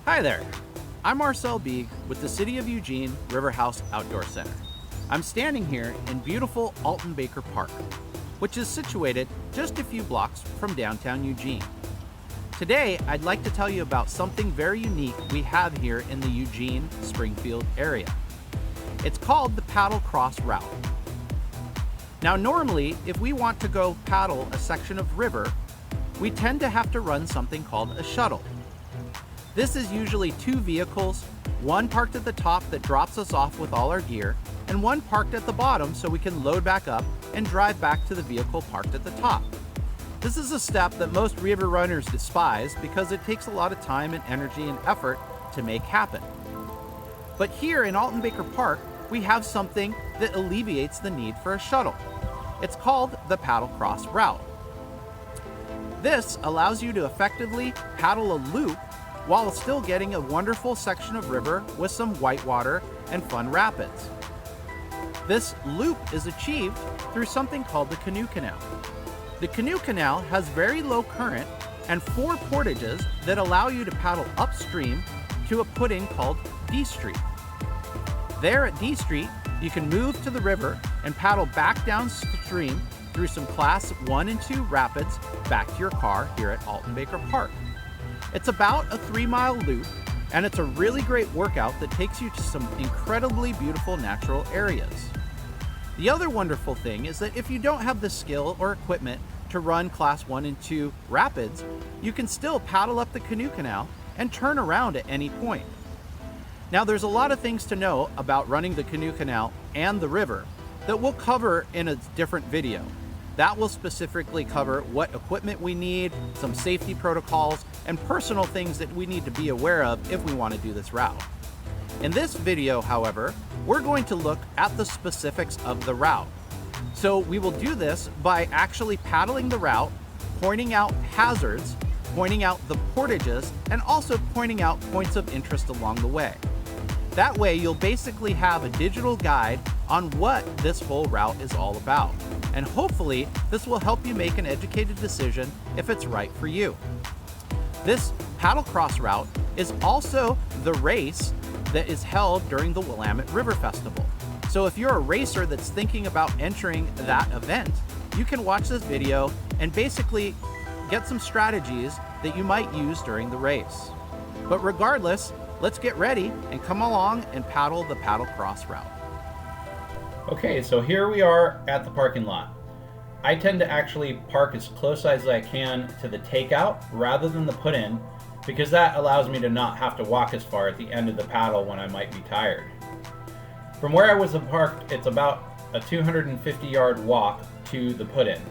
Hi there, I'm Marcel Beeg with the City of Eugene River House Outdoor Center. I'm standing here in beautiful Alton Baker Park, which is situated just a few blocks from downtown Eugene. Today, I'd like to tell you about something very unique we have here in the Eugene-Springfield area. It's called the PaddleCross route. Now normally, if we want to go paddle a section of river, we tend to have to run something called a shuttle. This is usually two vehicles, one parked at the top that drops us off with all our gear, and one parked at the bottom so we can load back up and drive back to the vehicle parked at the top. This is a step that most river runners despise because it takes a lot of time and energy and effort to make happen. But here in Alton Baker Park, we have something that alleviates the need for a shuttle. It's called the PaddleCross route. This allows you to effectively paddle a loop while still getting a wonderful section of river with some whitewater and fun rapids. This loop is achieved through something called the canoe canal. The canoe canal has very low current and 4 portages that allow you to paddle upstream to a put-in called D Street. There at D Street, you can move to the river and paddle back downstream through some class 1 and 2 rapids back to your car here at Alton Baker Park. It's about a 3-mile loop, and it's a really great workout that takes you to some incredibly beautiful natural areas. The other wonderful thing is that if you don't have the skill or equipment to run class 1 and 2 rapids, you can still paddle up the canoe canal and turn around at any point. Now there's a lot of things to know about running the canoe canal and the river that we'll cover in a different video. That will specifically cover what equipment we need, some safety protocols, and personal things that we need to be aware of if we want to do this route. In this video, however, we're going to look at the specifics of the route. So we will do this by actually paddling the route, pointing out hazards, pointing out the portages, and also pointing out points of interest along the way. That way you'll basically have a digital guide on what this whole route is all about. And hopefully this will help you make an educated decision if it's right for you. This PaddleCross route is also the race that is held during the Willamette River Festival. So if you're a racer that's thinking about entering that event, you can watch this video and basically get some strategies that you might use during the race. But regardless, let's get ready and come along and paddle the PaddleCross route. Okay, so here we are at the parking lot. I tend to actually park as close as I can to the takeout rather than the put-in, because that allows me to not have to walk as far at the end of the paddle when I might be tired. From where I was parked, it's about a 250-yard walk to the put-in.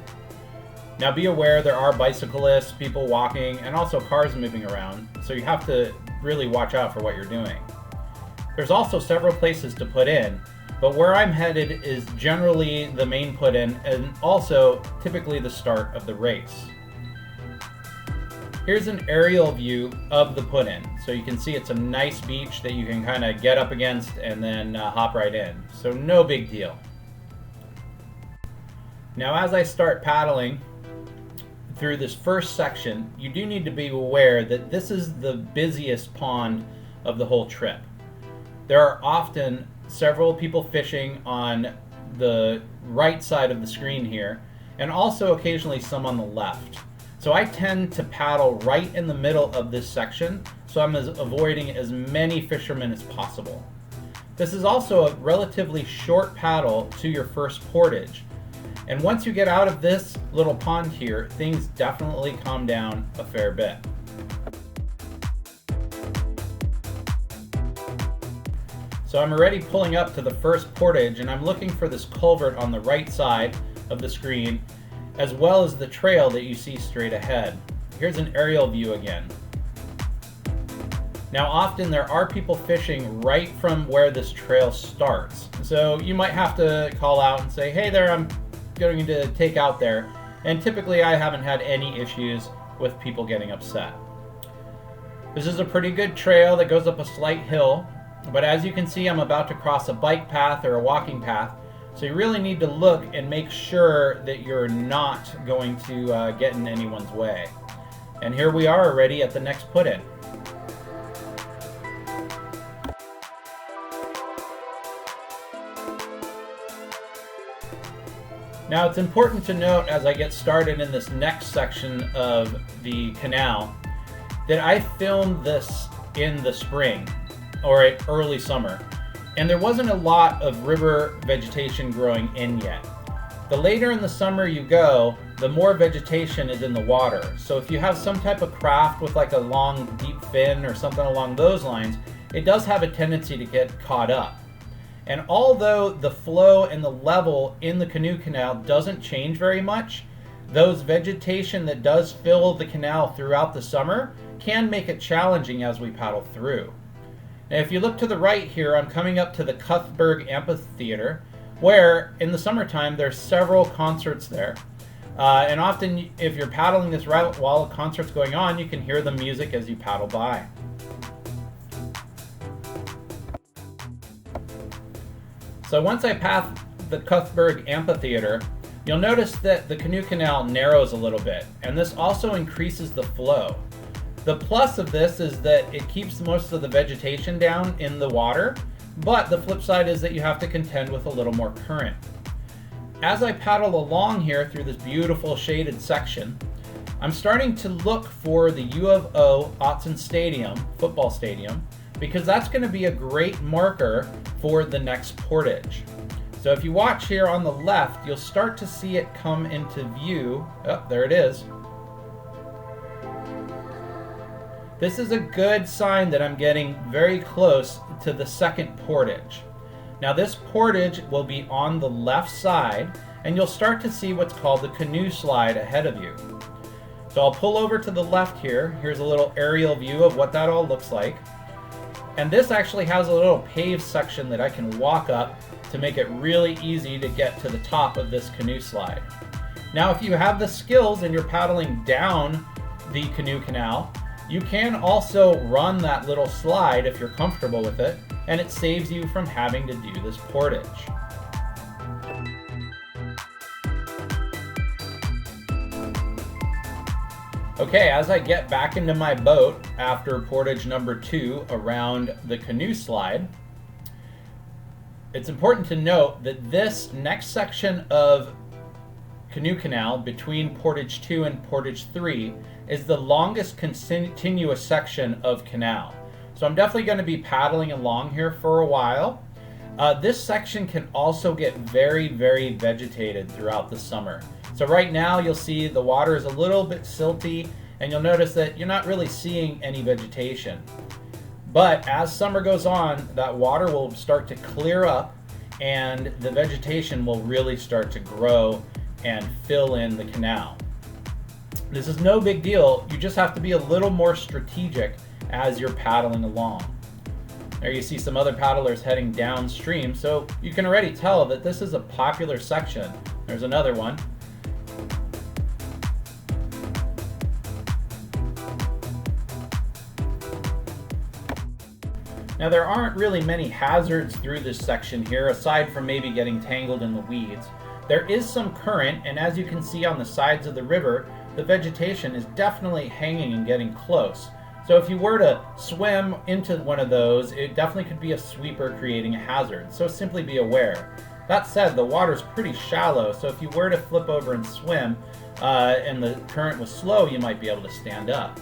Now be aware there are bicyclists, people walking, and also cars moving around, so you have to really watch out for what you're doing. There's also several places to put in, but where I'm headed is generally the main put-in and also typically the start of the race. Here's an aerial view of the put-in. So you can see it's a nice beach that you can kind of get up against and then hop right in. So no big deal. Now as I start paddling through this first section, you do need to be aware that this is the busiest pond of the whole trip. There are often several people fishing on the right side of the screen here, and also occasionally some on the left. So I tend to paddle right in the middle of this section, so I'm avoiding as many fishermen as possible. This is also a relatively short paddle to your first portage. And once you get out of this little pond here, things definitely calm down a fair bit. So I'm already pulling up to the first portage, and I'm looking for this culvert on the right side of the screen, as well as the trail that you see straight ahead. Here's an aerial view again. Now often there are people fishing right from where this trail starts. So you might have to call out and say, hey there, I'm going to take out there. And typically I haven't had any issues with people getting upset. This is a pretty good trail that goes up a slight hill, but as you can see, I'm about to cross a bike path or a walking path. So you really need to look and make sure that you're not going to get in anyone's way. And here we are already at the next put-in. Now it's important to note as I get started in this next section of the canal that I filmed this in the spring or early summer, and there wasn't a lot of river vegetation growing in yet. The later in the summer you go, the more vegetation is in the water. So if you have some type of craft with like a long deep fin or something along those lines, it does have a tendency to get caught up. And although the flow and the level in the canoe canal doesn't change very much, those vegetation that does fill the canal throughout the summer can make it challenging as we paddle through. Now if you look to the right here, I'm coming up to the Cuthberg Amphitheater, where in the summertime there's several concerts there. And often if you're paddling this route while a concert's going on, you can hear the music as you paddle by. So once I pass the Cuthberg Amphitheater, you'll notice that the canoe canal narrows a little bit, and this also increases the flow. The plus of this is that it keeps most of the vegetation down in the water, but the flip side is that you have to contend with a little more current. As I paddle along here through this beautiful shaded section, I'm starting to look for the U of O Autzen Stadium, football stadium, because that's going to be a great marker for the next portage. So if you watch here on the left, you'll start to see it come into view. Oh, there it is. This is a good sign that I'm getting very close to the second portage. Now this portage will be on the left side, and you'll start to see what's called the canoe slide ahead of you. So I'll pull over to the left here. Here's a little aerial view of what that all looks like. And this actually has a little paved section that I can walk up to make it really easy to get to the top of this canoe slide. Now if you have the skills and you're paddling down the canoe canal, you can also run that little slide if you're comfortable with it, and it saves you from having to do this portage. Okay, as I get back into my boat after portage number 2 around the canoe slide, it's important to note that this next section of canoe canal between portage 2 and portage 3 is the longest continuous section of canal. So I'm definitely going to be paddling along here for a while. This section can also get very, very vegetated throughout the summer. So right now you'll see the water is a little bit silty, and you'll notice that you're not really seeing any vegetation. But as summer goes on, that water will start to clear up and the vegetation will really start to grow and fill in the canal. This is no big deal, you just have to be a little more strategic as you're paddling along. There you see some other paddlers heading downstream, so you can already tell that this is a popular section. There's another one. Now there aren't really many hazards through this section here, aside from maybe getting tangled in the weeds. There is some current, and as you can see on the sides of the river, the vegetation is definitely hanging and getting close. So if you were to swim into one of those, it definitely could be a sweeper creating a hazard, so simply be aware. That said, the water's pretty shallow, so if you were to flip over and swim, and the current was slow, you might be able to stand up.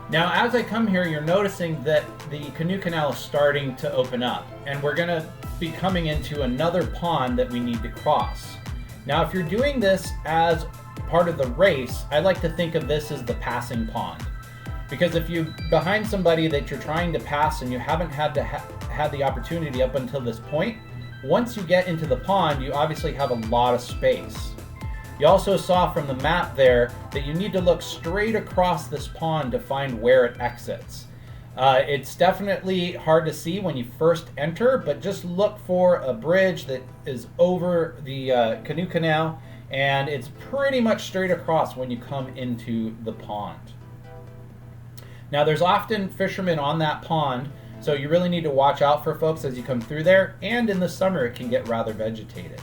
Now as I come here, you're noticing that the canoe canal is starting to open up, and we're going to be coming into another pond that we need to cross. Now if you're doing this as part of the race, I like to think of this as the passing pond. Because if you're behind somebody that you're trying to pass and you haven't had the opportunity up until this point, once you get into the pond, you obviously have a lot of space. You also saw from the map there that you need to look straight across this pond to find where it exits. It's definitely hard to see when you first enter, but just look for a bridge that is over the canoe canal, and it's pretty much straight across when you come into the pond. Now there's often fishermen on that pond, so you really need to watch out for folks as you come through there, and in the summer it can get rather vegetated.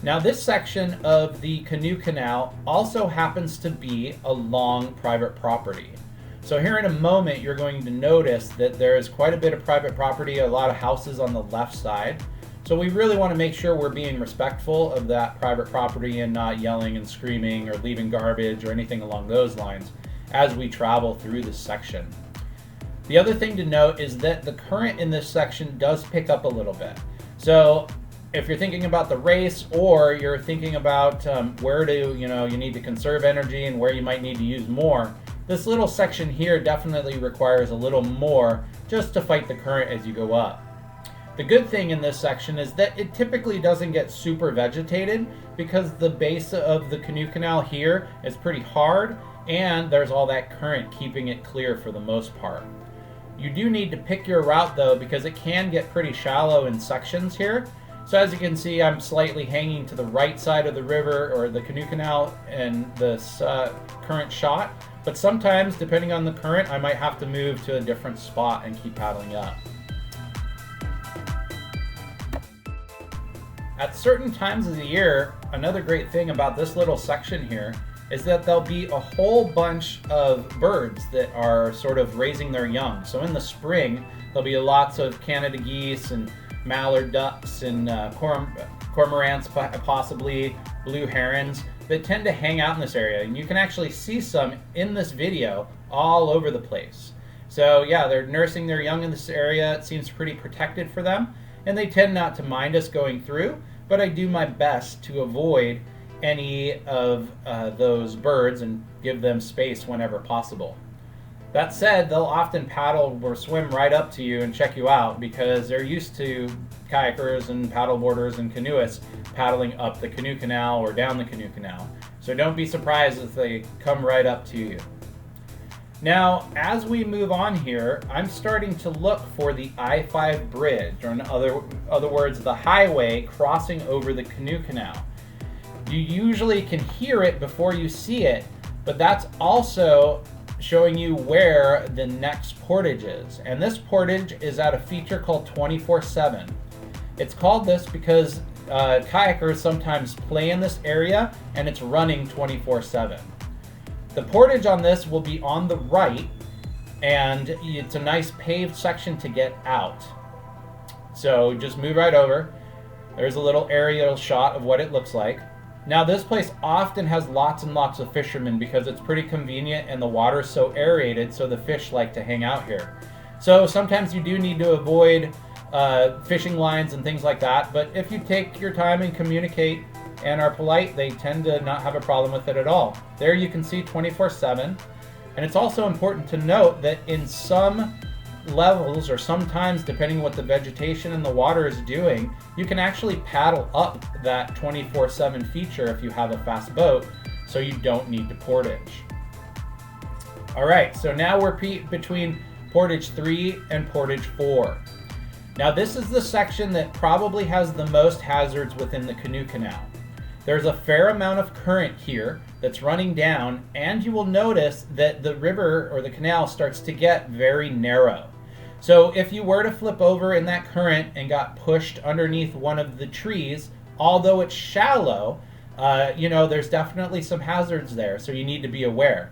Now this section of the canoe canal also happens to be along private property. So here in a moment you're going to notice that there is quite a bit of private property, a lot of houses on the left side. So we really want to make sure we're being respectful of that private property and not yelling and screaming or leaving garbage or anything along those lines as we travel through this section. The other thing to note is that the current in this section does pick up a little bit. So if you're thinking about the race, or you're thinking about where to, you need to conserve energy and where you might need to use more, this little section here definitely requires a little more just to fight the current as you go up. The good thing in this section is that it typically doesn't get super vegetated because the base of the canoe canal here is pretty hard and there's all that current keeping it clear for the most part. You do need to pick your route though, because it can get pretty shallow in sections here. So as you can see, I'm slightly hanging to the right side of the river or the canoe canal in this current shot, but sometimes depending on the current I might have to move to a different spot and keep paddling up. At certain times of the year, another great thing about this little section here is that there'll be a whole bunch of birds that are sort of raising their young. So in the spring, there'll be lots of Canada geese and mallard ducks and cormorants, possibly blue herons, that tend to hang out in this area. And you can actually see some in this video all over the place. So yeah, they're nursing their young in this area. It seems pretty protected for them. And they tend not to mind us going through, but I do my best to avoid any of those birds and give them space whenever possible. That said, they'll often paddle or swim right up to you and check you out because they're used to kayakers and paddleboarders and canoeists paddling up the canoe canal or down the canoe canal. So don't be surprised if they come right up to you. Now, as we move on here, I'm starting to look for the I-5 bridge, or in other words, the highway crossing over the canoe canal. You usually can hear it before you see it, but that's also showing you where the next portage is. And this portage is at a feature called 24/7. It's called this because kayakers sometimes play in this area and it's running 24/7. The portage on this will be on the right, and it's a nice paved section to get out. So just move right over. There's a little aerial shot of what it looks like. Now this place often has lots and lots of fishermen because it's pretty convenient and the water's so aerated, so the fish like to hang out here. So sometimes you do need to avoid fishing lines and things like that, but if you take your time and communicate and are polite, they tend to not have a problem with it at all. There you can see 24/7. And it's also important to note that in some levels, or sometimes depending on what the vegetation and the water is doing, you can actually paddle up that 24/7 feature if you have a fast boat, so you don't need to portage. All right, so now we're between portage 3 and portage 4. Now this is the section that probably has the most hazards within the canoe canal. There's a fair amount of current here that's running down, and you will notice that the river or the canal starts to get very narrow. So if you were to flip over in that current and got pushed underneath one of the trees, although it's shallow, there's definitely some hazards there, so you need to be aware.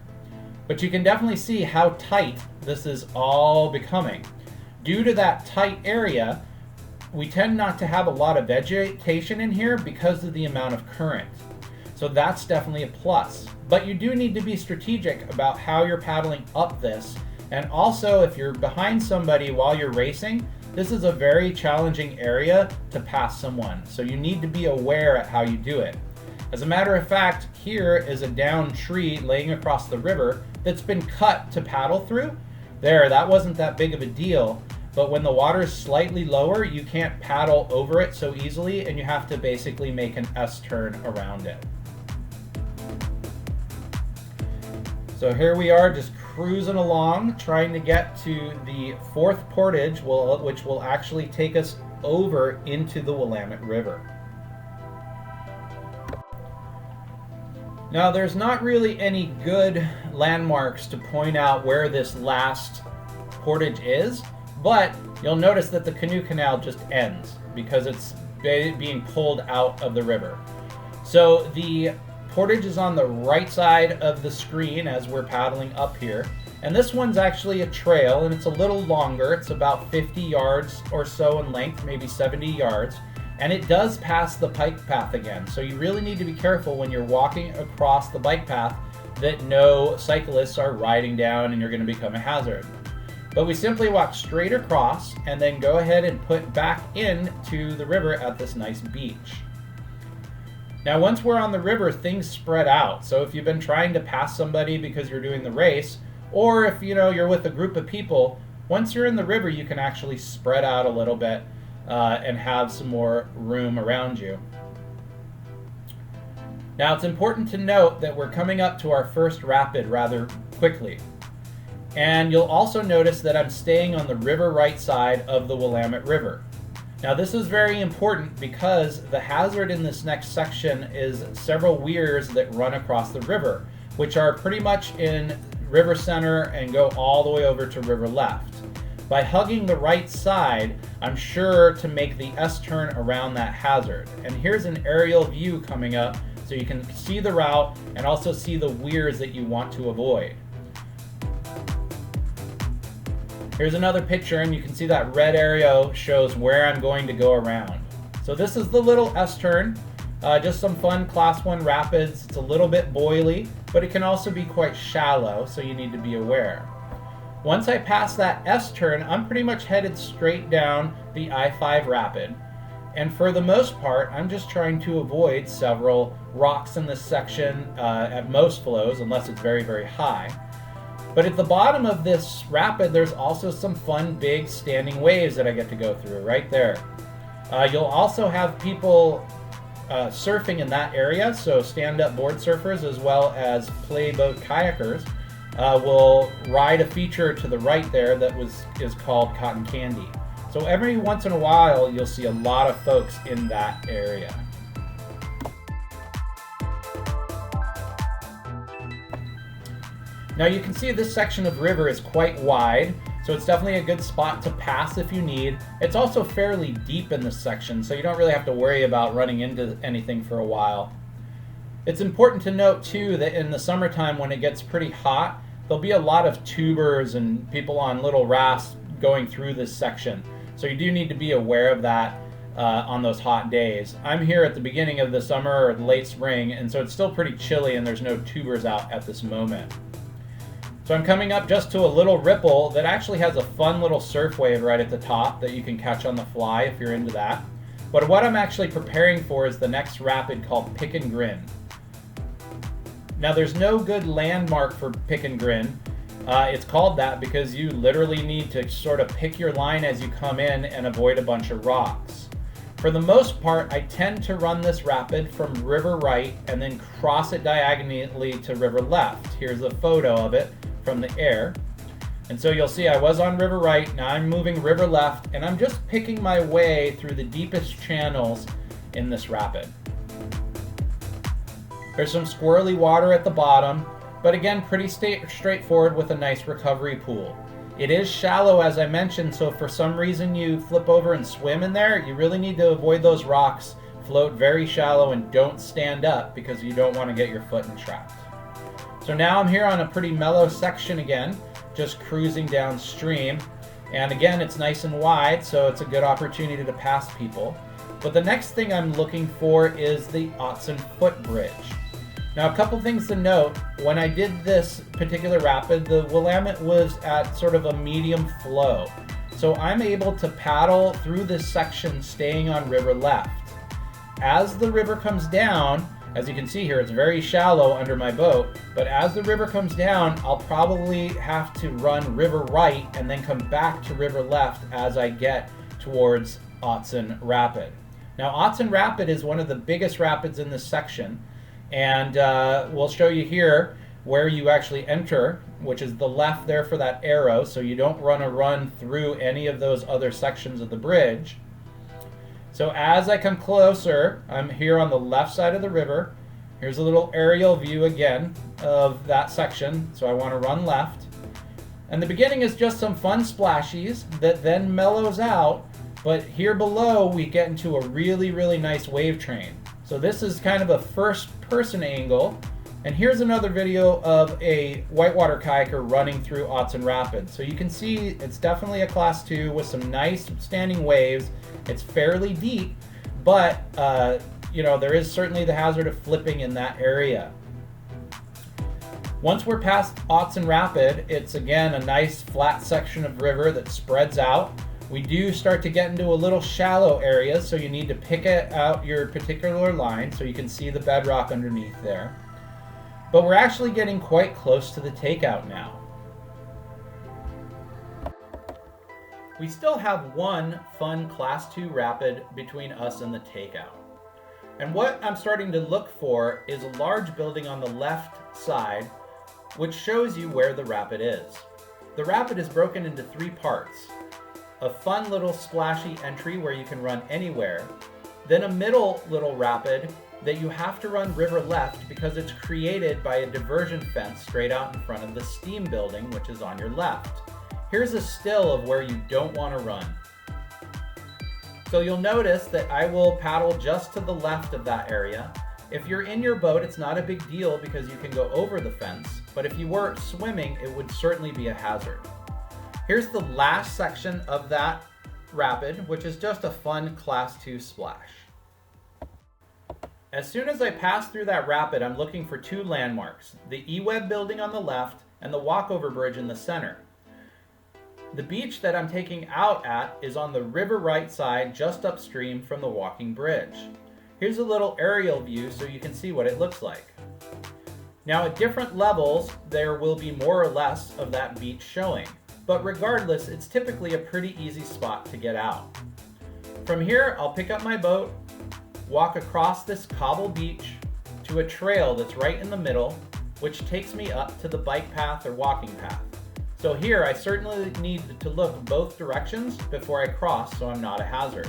But you can definitely see how tight this is all becoming. Due to that tight area, we tend not to have a lot of vegetation in here because of the amount of current. So that's definitely a plus. But you do need to be strategic about how you're paddling up this. And also, if you're behind somebody while you're racing, this is a very challenging area to pass someone. So you need to be aware at how you do it. As a matter of fact, here is a downed tree laying across the river that's been cut to paddle through. That wasn't that big of a deal. But when the water is slightly lower, you can't paddle over it so easily, and you have to basically make an S-turn around it. So here we are just cruising along, trying to get to the 4th portage, which will actually take us over into the Willamette River. Now there's not really any good landmarks to point out where this last portage is, but you'll notice that the canoe canal just ends because it's being pulled out of the river. So the portage is on the right side of the screen as we're paddling up here. And this one's actually a trail, and it's a little longer. It's about 50 yards or so in length, maybe 70 yards. And it does pass the bike path again, so you really need to be careful when you're walking across the bike path that no cyclists are riding down and you're going to become a hazard. But we simply walk straight across and then go ahead and put back into the river at this nice beach. Now once we're on the river, things spread out. So if you've been trying to pass somebody because you're doing the race, or if you're with a group of people, once you're in the river you can actually spread out a little bit and have some more room around you. Now it's important to note that we're coming up to our first rapid rather quickly. And you'll also notice that I'm staying on the river right side of the Willamette River. Now this is very important because the hazard in this next section is several weirs that run across the river, which are pretty much in river center and go all the way over to river left. By hugging the right side, I'm sure to make the S-turn around that hazard. And here's an aerial view coming up so you can see the route and also see the weirs that you want to avoid. Here's another picture, and you can see that red arrow shows where I'm going to go around. So this is the little S-turn, just some fun class 1 rapids. It's a little bit boily, but it can also be quite shallow, so you need to be aware. Once I pass that S-turn, I'm pretty much headed straight down the I-5 rapid. And for the most part, I'm just trying to avoid several rocks in this section at most flows, unless it's very, very high. But at the bottom of this rapid, there's also some fun big standing waves that I get to go through right there. You'll also have people surfing in that area, so stand-up board surfers as well as playboat kayakers will ride a feature to the right there that is called Cotton Candy. So every once in a while, you'll see a lot of folks in that area. Now you can see this section of river is quite wide, so it's definitely a good spot to pass if you need. It's also fairly deep in this section, so you don't really have to worry about running into anything for a while. It's important to note too that in the summertime when it gets pretty hot, there'll be a lot of tubers and people on little rafts going through this section. So you do need to be aware of that on those hot days. I'm here at the beginning of the summer or the late spring, and so it's still pretty chilly and there's no tubers out at this moment. So I'm coming up just to a little ripple that actually has a fun little surf wave right at the top that you can catch on the fly if you're into that. But what I'm actually preparing for is the next rapid called Pick and Grin. Now there's no good landmark for Pick and Grin. It's called that because you literally need to sort of pick your line as you come in and avoid a bunch of rocks. For the most part, I tend to run this rapid from river right and then cross it diagonally to river left. Here's a photo of it from the air. And so you'll see I was on river right, now I'm moving river left, and I'm just picking my way through the deepest channels in this rapid. There's some squirrely water at the bottom, but again, pretty straightforward with a nice recovery pool. It is shallow, as I mentioned, so if for some reason you flip over and swim in there, you really need to avoid those rocks, float very shallow, and don't stand up because you don't want to get your foot entrapped. So now I'm here on a pretty mellow section again, just cruising downstream. And again, it's nice and wide, so it's a good opportunity to pass people. But the next thing I'm looking for is the Otson Footbridge. Now, a couple things to note. When I did this particular rapid, the Willamette was at sort of a medium flow. So I'm able to paddle through this section staying on river left. As the river comes down, as you can see here, it's very shallow under my boat, but as the river comes down, I'll probably have to run river right and then come back to river left as I get towards Otson Rapid. Now, Otson Rapid is one of the biggest rapids in this section, and we'll show you here where you actually enter, which is the left there for that arrow, so you don't run through any of those other sections of the bridge. So as I come closer, I'm here on the left side of the river. Here's a little aerial view again of that section, so I want to run left. And the beginning is just some fun splashies that then mellows out, but here below we get into a really, really nice wave train. So this is kind of a first-person angle, and here's another video of a whitewater kayaker running through Otson Rapids. So you can see it's definitely a class 2 with some nice standing waves. It's fairly deep, but you know, there is certainly the hazard of flipping in that area. Once we're past Otson Rapid, it's again a nice flat section of river that spreads out. We do start to get into a little shallow area, so you need to pick out your particular line so you can see the bedrock underneath there. But we're actually getting quite close to the takeout now. We still have one fun Class 2 rapid between us and the takeout. And what I'm starting to look for is a large building on the left side, which shows you where the rapid is. The rapid is broken into 3 parts. A fun little splashy entry where you can run anywhere, then a middle little rapid that you have to run river left because it's created by a diversion fence straight out in front of the steam building, which is on your left. Here's a still of where you don't want to run. So you'll notice that I will paddle just to the left of that area. If you're in your boat, it's not a big deal because you can go over the fence, but if you were swimming, it would certainly be a hazard. Here's the last section of that rapid, which is just a fun Class 2 splash. As soon as I pass through that rapid, I'm looking for 2 landmarks, the E-Web building on the left and the walkover bridge in the center. The beach that I'm taking out at is on the river right side, just upstream from the walking bridge. Here's a little aerial view so you can see what it looks like. Now at different levels, there will be more or less of that beach showing, but regardless, it's typically a pretty easy spot to get out. From here, I'll pick up my boat, walk across this cobble beach to a trail that's right in the middle, which takes me up to the bike path or walking path. So here, I certainly need to look both directions before I cross so I'm not a hazard.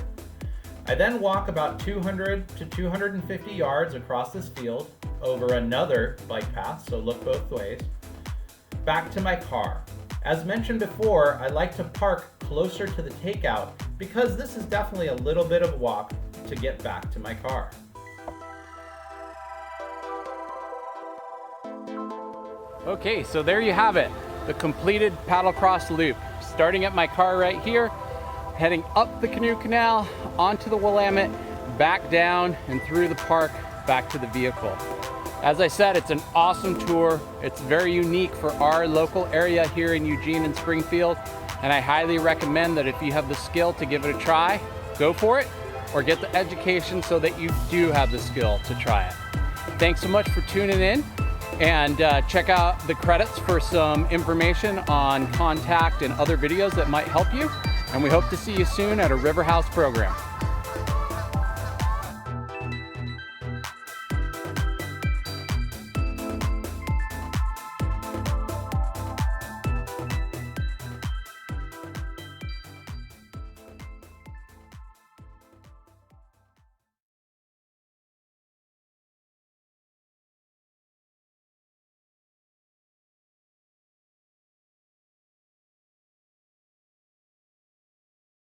I then walk about 200 to 250 yards across this field, over another bike path, so look both ways, back to my car. As mentioned before, I like to park closer to the takeout because this is definitely a little bit of a walk to get back to my car. Okay, so there you have it, the completed PaddleCross loop. Starting at my car right here, heading up the canoe canal, onto the Willamette, back down and through the park, back to the vehicle. As I said, it's an awesome tour. It's very unique for our local area here in Eugene and Springfield, and I highly recommend that if you have the skill to give it a try, go for it, or get the education so that you do have the skill to try it. Thanks so much for tuning in, and check out the credits for some information on contact and other videos that might help you, and we hope to see you soon at a River House program.